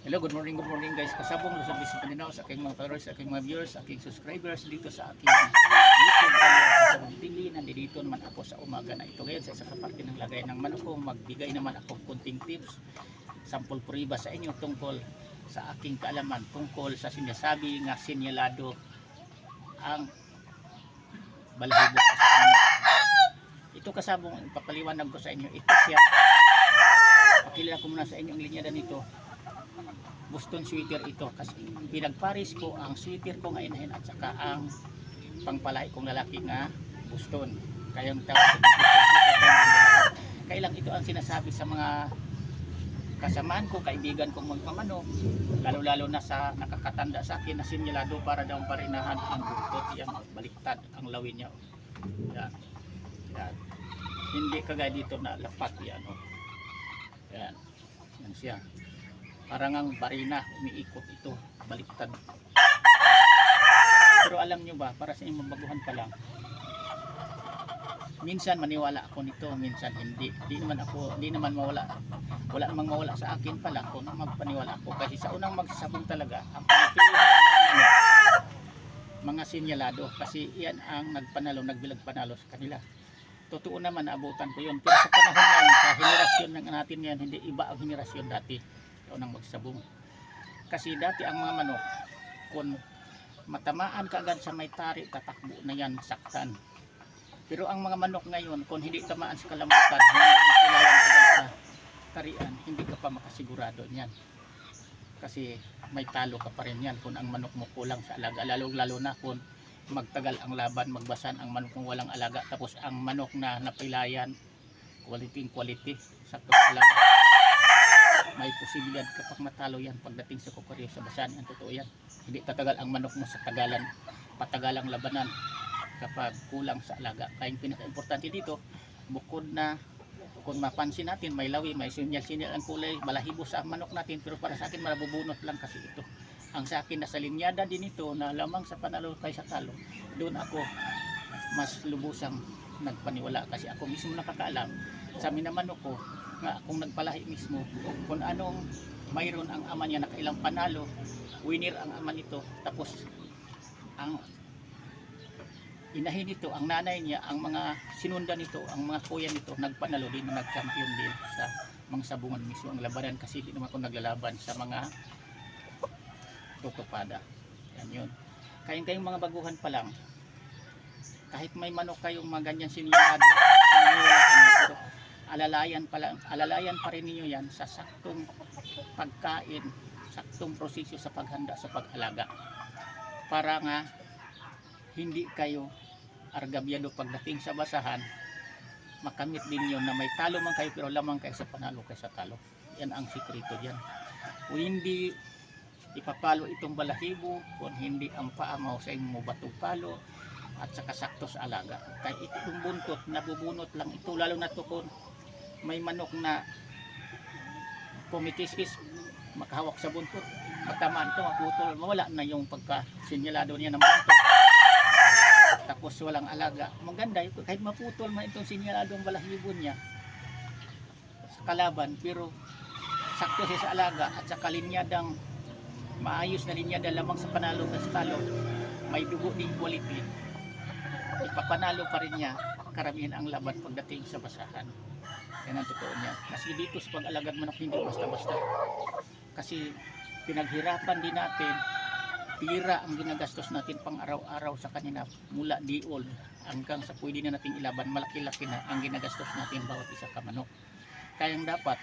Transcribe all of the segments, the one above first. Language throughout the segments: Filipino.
Hello, good morning guys. Kasabong Luzon, Visayas, Mindanao sa aking mga followers, sa aking mga viewers, sa aking subscribers dito sa aking YouTube channel Kasabong TV. Nandito naman ako sa umaga na ito ngayon sa isa parte ng lagay ng manok ko. Magbigay naman ako kunting tips, sample puriba sa inyo tungkol sa aking kaalaman tungkol sa sinasabi nga sinyalado ang balahibo sa manok. Ito kasabong ipapaliwanag ko sa inyo. Ito siya. Pakilala ko muna sa inyo ang linyada nito. Boston sweater ito kasi pinagparis ko ang sweater ko nga inahin at saka ang pangpalahi kong lalaki nga Boston. Kayong tawag kailang ito ang sinasabi sa mga kasamaan ko, kaibigan kong magpamano, lalo na sa nakakatanda sa akin na sinyalado para daw parinahan ang buntot. Yan, baliktad ang lawin niya. Yan. Yan. Hindi kagaya dito na lapat yan. Yan. Yan siya. Parang ang barina, umiikot ito, baliktad. Pero alam nyo ba, para sa inyong mabaguhan pa lang, minsan maniwala ako nito, minsan hindi. Di naman mawala. Wala namang mawala sa akin pala kung magpaniwala ako. Kasi sa unang magsasabong talaga, ang pinipili ng mga sinyalado. Kasi yan ang nagpanalo, nagbilag panalo sa kanila. Totoo naman, naabutan ko yun. Pero sa panahon yan, sa henerasyon natin yan, hindi iba ang henerasyon dati. Nang magsabong. Kasi dati ang mga manok, kung matamaan ka agad sa may tari, tatakbo na yan, saktan. Pero ang mga manok ngayon, kung hindi tamaan sa kalambutan, hindi makilayan agad sa tarian, hindi ka pa makasigurado niyan. Kasi may talo ka pa rin yan kung ang manok mo kulang sa alaga. Lalo na kung magtagal ang laban, magbasan ang manok kung walang alaga. Tapos ang manok na napilayan, quality, sakto sa alaga. May posibilidad kapag matalo yan pagdating sa kukuryo sa basan. Ang totoo yan. Hindi tatagal ang manok mo sa patagalang labanan kapag kulang sa alaga. Kaya yung pinaka-importante dito, bukod na kung mapansin natin may lawi, may sinyal ang kulay, balahibo sa manok natin, pero para sa akin marabubunot lang kasi ito. Ang sa akin nasa linyada din ito na lamang sa panalo kaysa talo. Doon ako mas lubusang nagpaniwala kasi ako mismo nakakaalam sa minamanok ko nga kung nagpalahi mismo kung anong mayroon ang ama niya, nakailang panalo, winner ang ama nito, tapos ang inahin nito, ang nanay niya, ang mga sinundan nito, ang mga kuya nito nagpanalo din, nag-champion din sa mga sabungan mismo ang labanan kasi di naman ako naglalaban sa mga tutupada. Yan yun. Kayong mga baguhan pa lang, kahit may manok kayong mga ganyan sinyalado, alalayan pa rin ninyo yan sa saktong pagkain, saktong prosesyo sa paghanda sa pag-alaga para nga hindi kayo argabyado pagdating sa basahan, makamit din yun na may talo man kayo pero lamang kayo sa panalo kaysa talo. Yan ang sikreto dyan. O hindi ipapalo itong balahibo kung hindi ang paa mo sa inyo batong palo at saka sakto sa alaga. Kaya itong buntot, nabubunot lang ito, lalo na ito kung may manok na pumikiskis, makahawak sa buntot, matamaan ito, maputol, mawala na yung pagka-sinyalado niya ng buntot. Tapos walang alaga. Maganda, kahit maputol man itong sinyalado ang balahibo niya sa kalaban, pero sakto siya sa alaga at sa kalinyadang maayos na linyada lamang sa panalo sa talo, may dugo din quality, ipapanalo pa rin niya karamihan ang laban pagdating sa basahan. Yan ang totoo niya. Kasi dito sa pag-alagad manok hindi basta-basta. Kasi pinaghirapan din natin, pira ang ginagastos natin pang araw-araw sa kanina mula diol hanggang sa pwede na natin ilaban, malaki-laki na ang ginagastos natin bawat isa ka manok. Kaya dapat,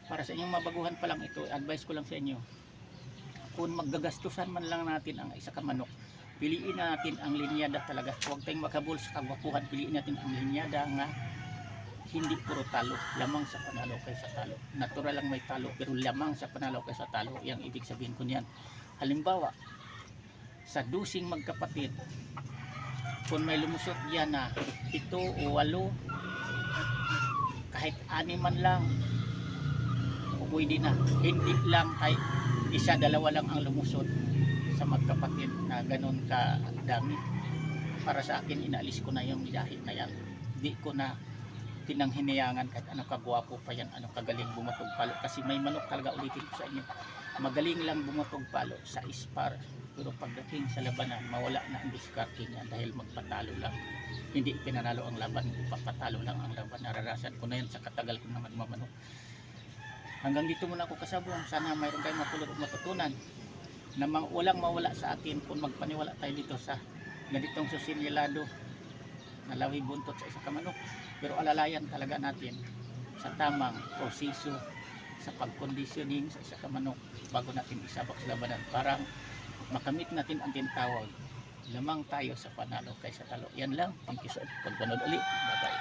para sa inyong mabaguhan pa lang ito, advice ko lang sa inyo, kung maggagastusan man lang natin ang isa ka manok, piliin natin ang linyada talaga. Huwag tayong makabul sa kagwapuhan, piliin natin ang linyada nga hindi puro talo, lamang sa panalo kaysa talo. Natural lang may talo, pero lamang sa panalo kaysa talo. Yang ibig sabihin ko niyan. Halimbawa, sa dusing magkapatid, kung may lumusot diyan na 7 o 8, kahit 6 man lang, pwede na. Hindi lang kahit 1, 2 lang ang lumusot sa magkapatid na ganun kadami. Para sa akin, inaalis ko na yung dahil na yan. Hindi ko na pinanghinayangan kahit ano kagwapo pa yan, ano kagaling bumatog palo, kasi may manok talaga, ulitin ko sa inyo, magaling lang bumutog palo sa spar, pero pagdating sa labanan mawala na ang diskarte niya dahil magpatalo lang, hindi pinanalo ang laban, ipapatalo lang ang laban. Naranasan ko na yan sa katagal ko na magmamanok. Hanggang dito muna ako kasabong, sana mayroon kayong mapulot at matutunan na walang mawala sa atin kung magpaniwala tayo dito sa ganitong susinyalado na lawi buntot sa isang kamanok. Pero alalayan talaga natin sa tamang proseso sa pag-conditioning sa isa kamanok bago natin isabak sa labanan, para makamit natin ang tinatawag lamang tayo sa panalo kaysa talo. Yan lang. Thank you sa pagpanood ulit. Bye bye.